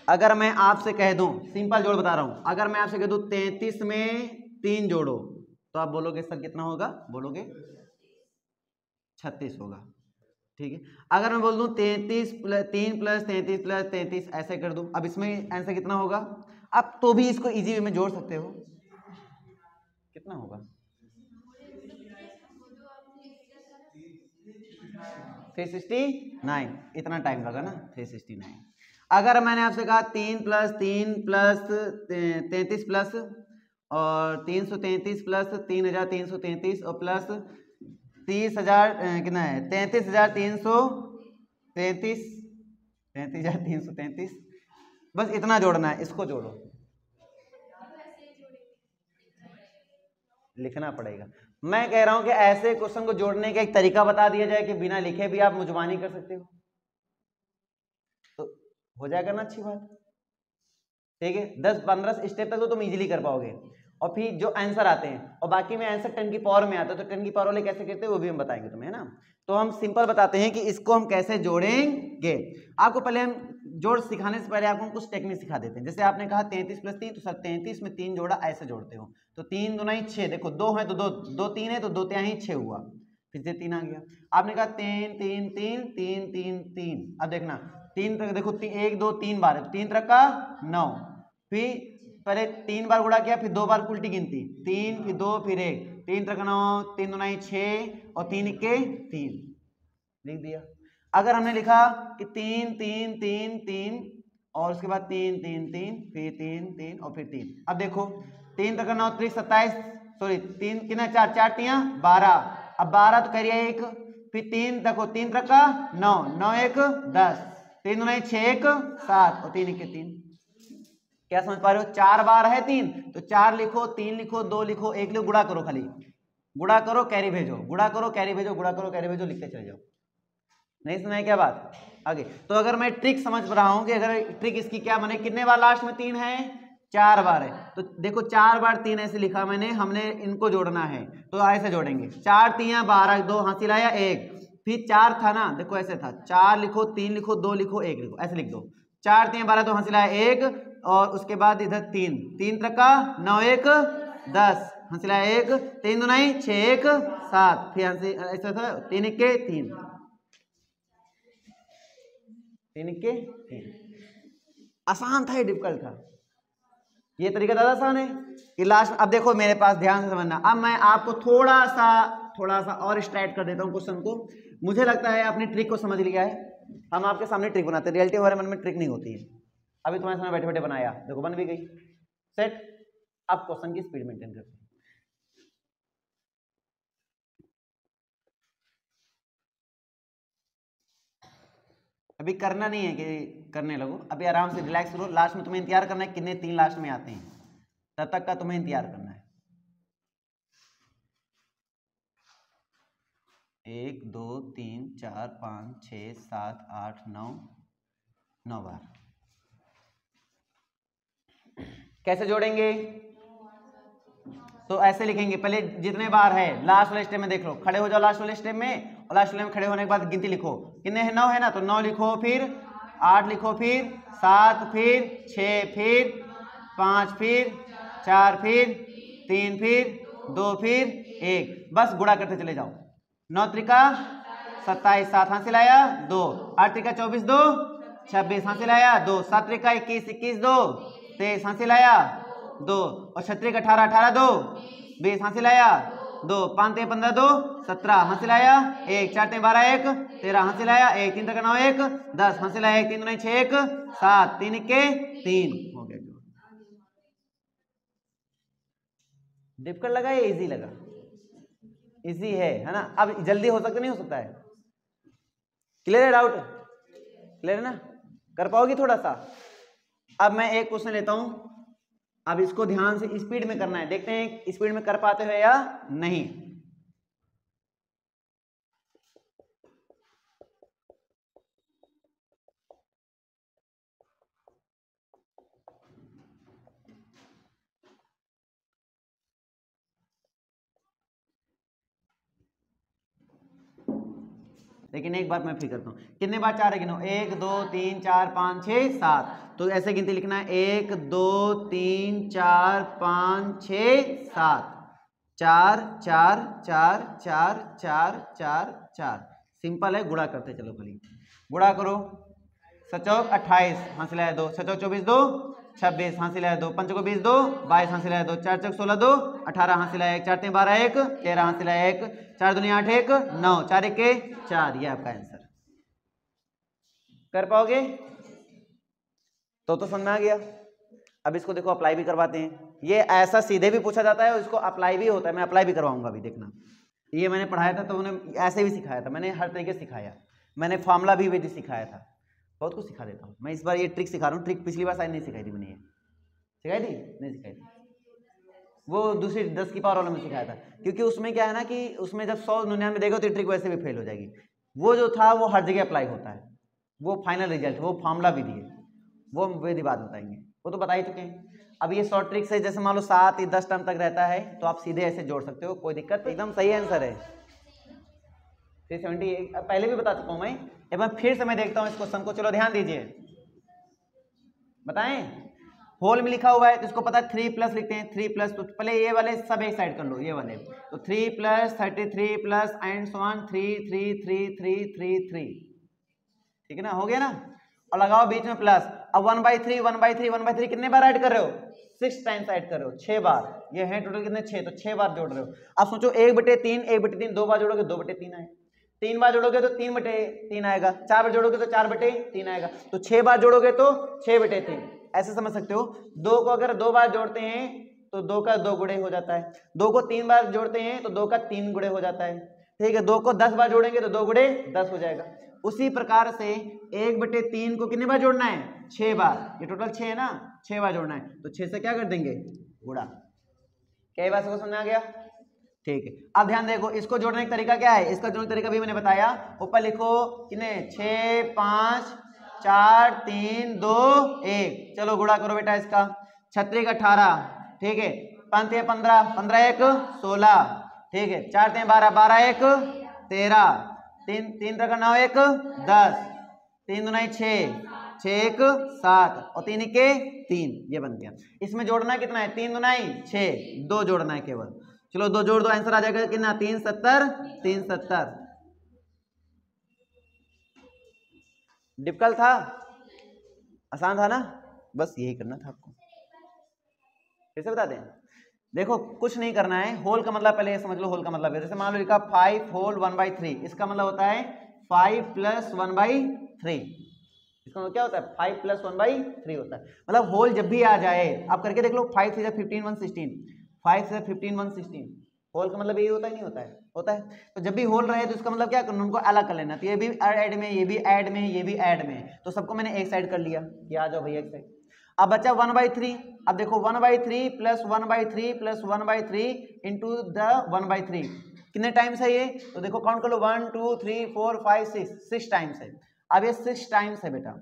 अगर मैं आपसे कह दूं, सिंपल जोड़ बता रहा हूं, अगर मैं आपसे कह दूं 33 में 3 जोड़ो, तो आप बोलोगे सर कितना होगा? बोलोगे 36 होगा। ठीक है। अगर मैं बोल दूं 33 प्लस 3 प्लस 33 प्लस 33 ऐसे कर दूं, अब इसमें आंसर कितना होगा? अब तो भी इसको इजी वे में जोड़ सकते हो, कितना होगा? 369। इतना टाइम लगा ना, 369। अगर मैंने आपसे कहा 3 प्लस 3 प्लस 33 प्लस और 333 प्लस 3333 और प्लस 30,000 कितना है? 33,333, 33,333, बस इतना जोड़ना है, इसको जोड़ो, लिखना पड़ेगा। मैं कह रहा हूं कि ऐसे क्वेश्चन को जोड़ने का एक तरीका बता दिया जाए कि बिना लिखे भी आप मुजबानी कर सकते हो, तो हो जाएगा ना, अच्छी बात। ठीक है, 10-15 स्टेप तक तो तुम इजीली कर पाओगे, और फिर जो आंसर आते हैं, और बाकी में आंसर 10 की पावर में आता है, तो 10 की पावर वाले कैसे करते हैं वो भी हम बताएंगे तुम्हें, है ना। तो हम सिंपल बताते हैं कि इसको हम कैसे जोड़ेंगे। आपको पहले हम जोड़ सिखाने से पहले आपको कुछ टेक्निक सिखा देते हैं। जैसे आपने कहा 33 प्लस 3, तो सर 33 में 3 जोड़ा ऐसे जोड़ते हो, तो 3 दूना ही 6, देखो 2 है तो 2 2 3 है तो 2 3 ही 6 हुआ, फिर से 3 आ गया। आपने कहा 3 3 3 3 3 3, अब देखना 3 तक देखो 1 2 3 बार, 3 तक का 9, फिर पहले 3 बार गुणा किया, फिर 2 बार उल्टी गिनती, 3 फिर 2 फिर 1, 3 तक 9, 3 दूना 6 और 3 के 3, लिख दिया। अगर हमने लिखा कि 3 3 3 3 और उसके बाद 3 3 3 फिर 3 3 और फिर 3, अब देखो 3 तक 9 3 27, सॉरी 3 कितना 4 4 3 12, अब 12 तो करिए 1, फिर 3 देखो 3 तक का 9 9 1 10, 3 दूना 6 1 7 और 3 के 3। क्या समझ पा रहे हो? 4 बार है 3, तो 4 लिखो, 3 लिखो, 2 लिखो, 1 लिखो, गुणा करो, खाली गुणा करो कैरी भेजो, गुणा करो कैरी भेजो, गुणा करो कैरी भेजो, लिखते चले जाओ। नहीं सुना है क्या बात? आगे तो अगर मैं ट्रिक समझ रहा हूं कि अगर ट्रिक इसकी क्या माने, कितने बार लास्ट में 3 है? 4 बार है, तो देखो 4 बार 3 ऐसे लिखा मैंने, हमने इनको जोड़ना है, तो ऐसे जोड़ेंगे, 4 3 12, 2 हासिल आया 1, फिर 4 था ना, देखो ऐसे था, 4 लिखो, 3 लिखो, 2 लिखो, 1 लिखो, ऐसे लिख दो, 4 3 12, 2 हासिल आया 1, और उसके बाद इधर 3 3 तक का 9 1 10 हासिल आया 1, 3 दूना 6 1 7, फिर ऐसा था 3 1 के 3, 3 के 3। आसान था, ये डिफिकल्ट था? ये तरीका ज्यादा आसान है कि लास्ट। अब देखो मेरे पास ध्यान से समझना, अब मैं आपको थोड़ा सा और स्ट्राइट कर देता हूँ क्वेश्चन को। मुझे लगता है आपने ट्रिक को समझ लिया है। हम आपके सामने ट्रिक बनाते हैं, रियलिटी हमारे मन में ट्रिक नहीं होती है। अभी तुम्हारे सामने बैठे बैठे बनाया, देखो बन भी गई, सेट। अब क्वेश्चन की स्पीड मेंटेन करते हैं। अभी करना नहीं है कि करने लगो, अभी आराम से रिलैक्स करो। लास्ट में तुम्हें इंतजार करना है कितने 3 लास्ट में आते हैं, तब तक का तुम्हें इंतजार करना है। 1 2 3 4 5 6 7 8 9 9 बार। कैसे जोड़ेंगे? तो ऐसे लिखेंगे, पहले जितने बार है लास्ट वाले स्टेप में देख लो, खड़े हो जाओ लास्ट वाले स्टेप में, और लास्ट वाले में खड़े होने के बाद गिनती लिखो, कितने हैं? 9 है ना, तो 9 लिखो, फिर 8 लिखो, फिर 7, फिर 6, फिर 5, फिर 4, फिर 3, फिर 2, फिर 1, बस गुणा करते चले जाओ। 9 त्रिका 27, 7 हासिल आया 2, 8 त्रिका 24 2 26 हासिल आया 2, 7 त्रिका 21 21 2 23 हासिल आया 2, और 6 त्रिका 18 18 2 20 हासिल आया 2, 5 3 15 2 17 हासिल आया 1, 4 3 12 1 13 हासिल आया 1, 3 तक 9 1 10 हासिल आया 1, 3 2 6 1 7, 3 के 3 हो गया। डिफिकल्ट लगा या इजी लगा? इजी है ना? अब जल्दी हो सकता नहीं हो सकता है? क्लियर है? डाउट क्लियर है ना? कर पाओगी थोड़ा सा? अब मैं एक क्वेश्चन लेता हूं, अब इसको ध्यान से स्पीड में करना है, देखते हैं स्पीड में कर पाते हो या नहीं। लेकिन एक बार मैं फिर करता हूँ, कितने बार 4 है गिनो, 1 2 3 4 5 6 7, तो ऐसे गिनती लिखना है 1 2 3 4 5 6 7, 4 4 4 4 4 4 4, सिंपल है, गुणा करते चलो खाली, गुणा करो, सचौक 28 हासिल है 2, सचौक 24 2 26 हासिल है 2, पंचको 20 2 22 हासिल है 2, 4 चौक 16 2 18 हासिल है 1, 4 3 12 1 13 हासिल है 1, 4 दूनी 8 1 9, 4 1 4, ये आपका आंसर। कर पाओगे तो समझ में आ गया। अब इसको देखो अप्लाई भी करवाते हैं, ये ऐसा सीधे भी पूछा जाता है और इसको अप्लाई भी होता है, मैं अप्लाई भी करवाऊंगा अभी देखना। ये मैंने पढ़ाया था तो उन्होंने ऐसे भी सिखाया था, मैंने हर तरीके से सिखाया, मैंने फॉर्मूला भी विधि सिखाया था, बहुत कुछ सिखा देता हूँ मैं। इस बार ये ट्रिक सिखा रहा हूँ, ट्रिक पिछली बार शायद नहीं सिखाई थी मैंने, ये सिखाई थी नहीं सिखाई थी, वो दूसरी 10 की पावर वाला में सिखाया था, क्योंकि उसमें क्या है ना कि उसमें जब 100-99 देगा तो ट्रिक वैसे भी फेल हो जाएगी। वो जो था वो हर जगह अप्लाई होता है, वो फाइनल रिजल्ट, वो फॉर्मूला विधि है, वो विधि बाद बताएंगे, वो तो बता ही चुके हैं। अब ये शॉर्ट ट्रिक से जैसे मान लो 7 या 10 टर्म तक रहता है तो आप सीधे ऐसे जोड़ सकते हो, कोई दिक्कत, एकदम सही आंसर है 370। पहले भी बता चुका हूँ मैं, एक बार फिर से मैं देखता हूँ इस क्वेश्चन को, चलो ध्यान दीजिए, बताएं। होल में लिखा हुआ है तो इसको पता है 3 प्लस लिखते हैं, 3 प्लस, तो पहले ये वाले सब एक साइड कर लो, ये वाले, तो 3 plus 33 plus and so on 3 3 3 3 3 3, ठीक है ना, हो गया ना, और लगाओ बीच में प्लस। अब 1/3 1/3 1/3 कितने बार ऐड कर रहे हो, 6 टाइम्स ऐड कर रहे हो, 6 बार, ये है टोटल कितने 6, तो 6 बार जोड़ रहे हो। अब सोचो 1/3 1/3, 2 बार जोड़ोगे 2/3 आए, 3 बार जोड़ोगे तो 3/3 आएगा, 4 बार जोड़ोगे तो 4/3 आएगा, तो 6 बार जोड़ोगे तो 6/3, ऐसे समझ सकते हो। 2 को अगर 2 बार जोड़ते हैं तो 2 का 2 गुणे हो जाता है, 2 को 3 बार जोड़ते हैं तो 2 का 3 गुणे हो जाता है, ठीक है। 2 को 10 बार जोड़ेंगे तो 2 गुणे 10 हो जाएगा। उसी प्रकार से 1/3 को कितने बार जोड़ना है, 6 बार, ये टोटल 6 है ना, 6 बार जोड़ना है, तो 6 से क्या कर देंगे, गुणा। क्या बात को समझ आ गया, ठीक है। अब ध्यान देखो, इसको जोड़ने का तरीका क्या है, इसका जोड़ने का तरीका भी मैंने बताया, ऊपर लिखो कितने 6 5 4 3 2 1, चलो गुणा करो बेटा इसका, 36 18, ठीक है, 5 3 15 15 1 16, ठीक है, 4 3 12 12 1 13, 3 3 3 9 1 10, 3 2 6 6 1 7 और 3 1 3, ये बन गया। इसमें जोड़ना कितना है, 3 2 6, 2 जोड़ना है केवल, चलो 2 जोड़ दो, आंसर आ जाएगा कितना, 370 370। डिफिकल्ट था, आसान था ना, बस यही करना था आपको। फिर से बता दें, देखो कुछ नहीं करना है, होल का मतलब पहले समझ लो, होल का मतलब है, जैसे मान लो लिखा 5 होल 1/3, इसका मतलब होता है 5 प्लस 1/3, इसका मतलब क्या होता है, 5 प्लस 1/3 होता है, मतलब होल जब भी आ जाए, आप करके देख लो, 5 से 15 1 16, 5 से 15 1 16, होल का मतलब यही होता है, नहीं होता है, होता है। तो जब भी होल रहे तो इसका मतलब क्या करना, उनको अलग कर लेना, तो ये भी ऐड में, ये भी ऐड में, ये भी ऐड में, तो सबको मैंने एक साइड कर लिया, ये आ जाओ भैया एक साइड। अब बचा 1/3, अब देखो 1/3 प्लस 1/3 प्लस 1/3 इंटू द 1/3 कितने टाइम्स है ये, तो देखो काउंट कर लो, 1 2 3 4 5 6 टाइम्स है। अब ये 6 टाइम्स है बेटा,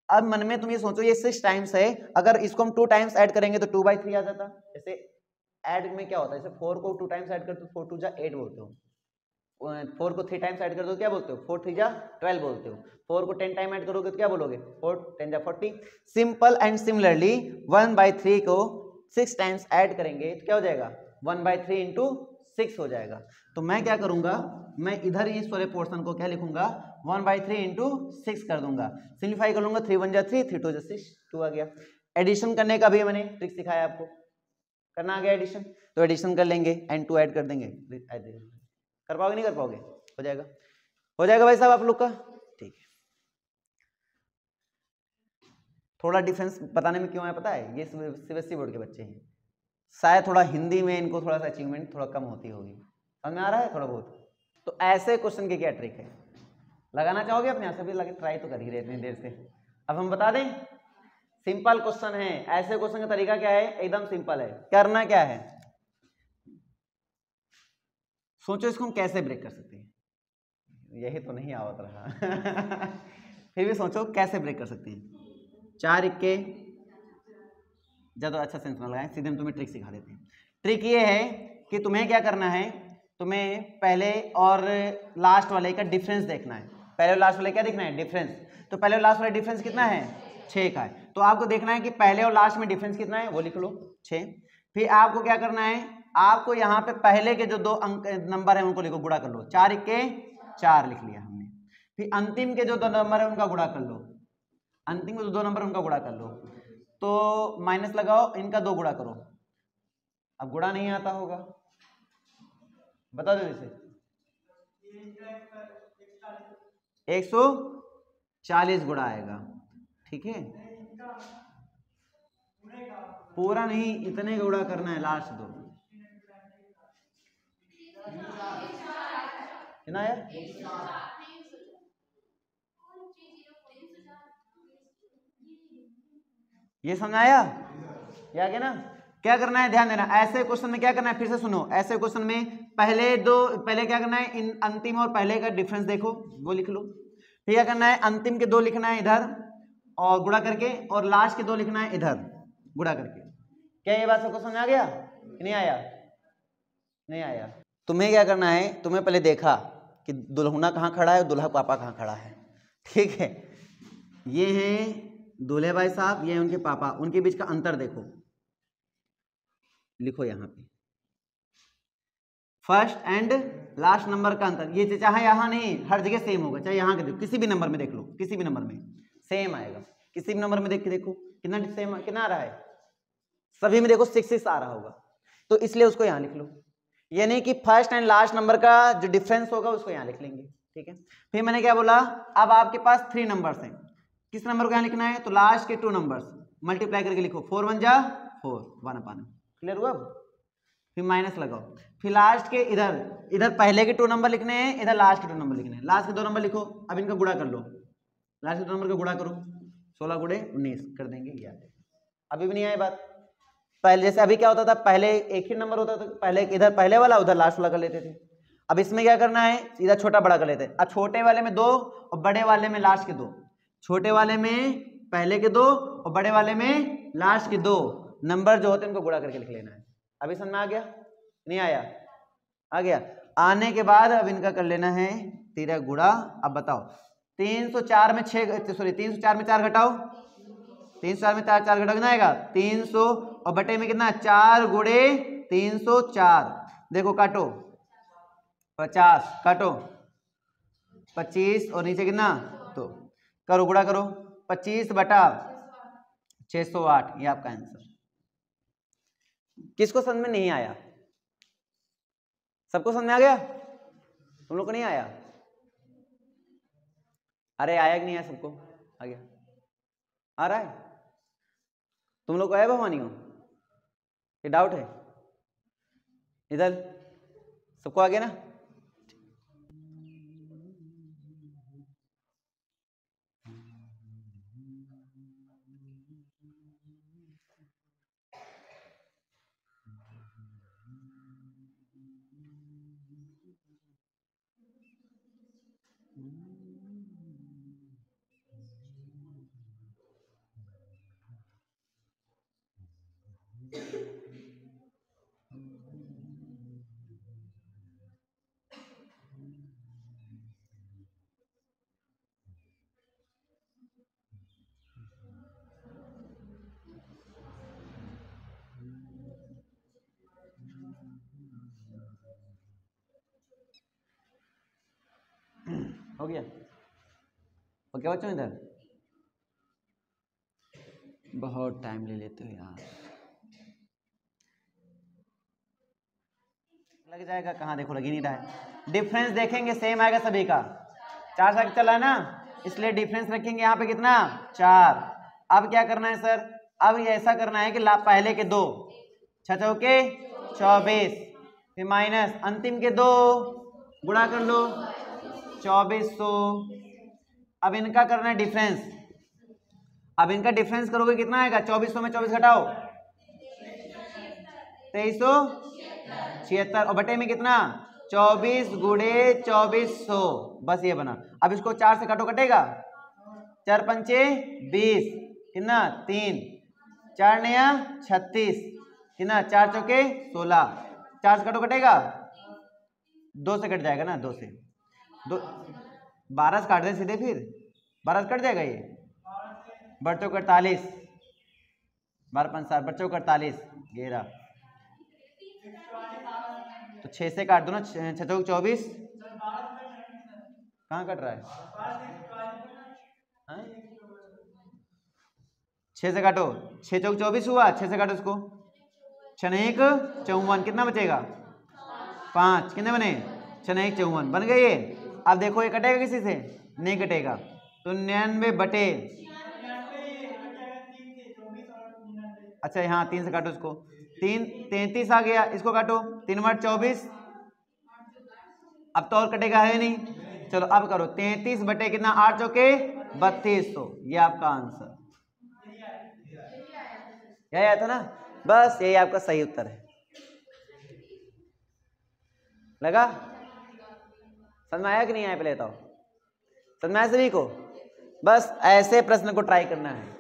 अब मन में तुम ये सोचो ये 6 टाइम्स है, अगर इसको हम 2 टाइम्स ऐड करेंगे तो 2/3 आ जाता। जैसे ऐड में क्या होता है, जैसे 4 को 2 टाइम्स ऐड करते हो 4 2 जा 8 बोलते हो, 4 को 3 टाइम्स ऐड कर दो क्या बोलते हो, 4 3 जा 12 बोलते हो, 4 को 10 टाइम ऐड करोगे तो क्या बोलोगे, 4 10 जा 40। सिंपल एंड सिमिलरली 1/3 को 6 टाइम्स ऐड करेंगे तो क्या हो जाएगा, 1/3 इंटू 6 हो जाएगा। तो मैं क्या करूंगा, मैं इधर इस वाले पोर्शन को क्या लिखूंगा, 1/3 इंटू 6 कर दूंगा, सिंप्लीफाई कर लूंगा, 3 1 जा 3 3 2 जा 6 2 आ गया। एडिशन करने का भी मैंने ट्रिक सिखाया आपको, करना आ गया एडिशन, तो एडिशन कर लेंगे एंड 2 ऐड कर देंगे, कर पाओगे नहीं कर पाओगे, हो जाएगा, हो जाएगा भाई साहब आप लोग का, ठीक है। थोड़ा डिफरेंस बताने में क्यों है पता है, ये सीबीएसई बोर्ड के बच्चे हैं, शायद थोड़ा हिंदी में इनको थोड़ा सा अचीवमेंट थोड़ा कम होती होगी, समझ में आ रहा है थोड़ा बहुत। तो ऐसे क्वेश्चन की क्या ट्रिक है, लगाना चाहोगे अपने यहाँ से भी, लगे ट्राई तो कर ही रहे इतनी देर से। अब हम बता दें, सिंपल क्वेश्चन है, ऐसे क्वेश्चन का तरीका क्या है, एकदम सिंपल है, करना क्या है, सोचो इसको हम कैसे ब्रेक कर सकते हैं, यही तो नहीं आवत रहा फिर भी सोचो कैसे ब्रेक कर सकते हैं। 4 इक्के, ज़्यादा अच्छा सेंस में लगाएं, सीधे हम तुम्हें ट्रिक सिखा देते हैं। ट्रिक ये है कि तुम्हें क्या करना है, तुम्हें पहले और लास्ट वाले का डिफरेंस देखना है। पहले और लास्ट वाले क्या देखना है? डिफरेंस। तो पहले और लास्ट वाले डिफरेंस कितना है? 6 का है। तो आपको देखना है कि पहले और लास्ट में डिफरेंस कितना है, वो लिख लो 6। फिर आपको क्या करना है, आपको यहाँ पे पहले के जो 2 अंक नंबर है उनको लिखो, गुणा कर लो। 4 1 4 लिख लिया हमने। फिर अंतिम के जो 2 नंबर है उनका गुणा कर लो, अंतिम के जो 2 नंबर उनका गुणा कर लो। तो माइनस लगाओ, इनका 2 गुणा करो। अब गुणा नहीं आता होगा, बता दो इसे। 140 गुणा आएगा, ठीक है। पूरा नहीं, इतने गुणा करना है, लास्ट 2 कितना है? ये समझ आया? क्या क्या ना, क्या करना है, ध्यान देना। ऐसे क्वेश्चन में क्या करना है, फिर से सुनो। ऐसे क्वेश्चन में पहले क्या करना है, इन अंतिम और पहले का डिफरेंस देखो, वो लिख लो। फिर क्या करना है, अंतिम के 2 लिखना है इधर और गुणा करके, और लास्ट के 2 लिखना है इधर गुणा करके। क्या ये बात सबको समझ आ गया? नहीं आया? नहीं आया? तुम्हें क्या करना है, तुम्हें पहले देखा कि दुल्हना कहाँ खड़ा है और दुल्हा पापा कहाँ खड़ा है, ठीक है। ये हैं दूल्हे भाई साहब, ये हैं उनके पापा, उनके बीच का अंतर देखो, लिखो यहाँ पे फर्स्ट एंड लास्ट नंबर का अंतर। ये चाहे यहाँ नहीं, हर जगह सेम होगा, चाहे यहाँ के देखो, किसी भी नंबर में देख लो, किसी भी नंबर में सेम आएगा। किसी भी नंबर में देख के देखो कितना सेम, कितना आ रहा है, सभी में देखो 6 6 आ रहा होगा। तो इसलिए उसको यहाँ लिख लो, यानी कि फर्स्ट एंड लास्ट नंबर का जो डिफरेंस होगा उसको यहाँ लिख लेंगे, ठीक है। फिर मैंने क्या बोला, अब आपके पास 3 नंबर्स हैं, किस नंबर को यहाँ लिखना है, तो लास्ट के 2 नंबर्स मल्टीप्लाई करके लिखो, 4 1 जा 4 1 अपान, क्लियर हुआ? फिर माइनस लगाओ, फिर लास्ट के इधर पहले के 2 नंबर लिखने हैं, इधर लास्ट के 2 नंबर लिखने हैं। लास्ट के 2 नंबर लिखो, अब इनका गुणा कर लो, लास्ट के 2 नंबर का गुणा करो, 16 गुणे 19 कर देंगे, याद। अभी भी नहीं आई बात? पहले जैसे अभी क्या होता था, पहले एक ही नंबर होता था, पहले इधर पहले वाला उधर लास्ट वाला कर लेते थे। अब इसमें क्या करना है, सीधा छोटा बड़ा कर लेते हैं। अब छोटे वाले में 2 और बड़े वाले में लास्ट के 2, छोटे वाले में पहले के 2 और बड़े वाले में लास्ट के 2 नंबर जो होते हैं उनको गुणा करके लिख लेना है। अभी समझ में आ गया? नहीं आया? आ गया। आने के बाद अब इनका कर लेना है 13 गुणा। अब बताओ 304 में 6 सॉरी 304 में 4 घटाओ, 304 में 4 घटाओ कितना आएगा, 300 और बटे में कितना, 4 गुणे 304। देखो काटो, 50 काटो 25 और नीचे कितना, तो करो गुणा करो, 25 बटा 608, ये आपका आंसर। किसको समझ में नहीं आया? सबको समझ में आ गया? तुम लोग को नहीं आया? अरे आया कि नहीं आया? सबको आ गया? आ रहा है? तुम लोग को आया भवानियों? ये डाउट है इधर? सबको आ गया ना? हो गया? ओके बच्चों, इधर बहुत टाइम ले लेते हो यार, लग जाएगा कहाँ, देखो लग ही नहीं रहा है। डिफरेंस देखेंगे सेम आएगा सभी का, 4 साइकिल चला है ना, इसलिए डिफरेंस रखेंगे यहाँ पे कितना, 4। अब क्या करना है सर, अब ये ऐसा करना है कि पहले के 2 6 चौके 24, फिर माइनस अंतिम के 2 गुणा कर लो 2400। अब इनका करना है डिफरेंस, अब इनका डिफरेंस करोगे कितना आएगा, 2400 में 24 घटाओ 2376 और बटे में कितना, 24 गुणे 2400, बस ये बना। अब इसको 4 से काटो, कटेगा 4 पंचे 20, कितना 3, 4 नया 36, कितना 4 चौके 16, 4 से काटो कटेगा 2 से कट जाएगा ना, 2 से 2, 12 से काट दें सीधे, फिर 12 से कट जाएगा ये, बच्चों 48, 12 5 7, बच्चों 48, 11, तो 6 से काट दो ना, 6 चौक 24, कहाँ कट रहा है? 6 से काटो, 6 चौक 24 हुआ, 6 से काटो इसको, 6 1 54, कितना बचेगा? 5, कितने बने? 6 1 54 बन गए ये। अब देखो ये कटेगा किसी से? नहीं कटेगा, तो 99 बटे, अच्छा हाँ 3 से काटो इसको, 3 33 आ गया, इसको काटो, 3 8 24, अब तो और कटेगा है नहीं, चलो अब करो 33 बटे कितना, 8 चौके 32, तो ये आपका आंसर, यही आया था ना, बस यही आपका सही उत्तर है। लगा? समझ में आया कि नहीं आया? पहले बताओ, समझ में आया सभी को? बस ऐसे प्रश्न को ट्राई करना है।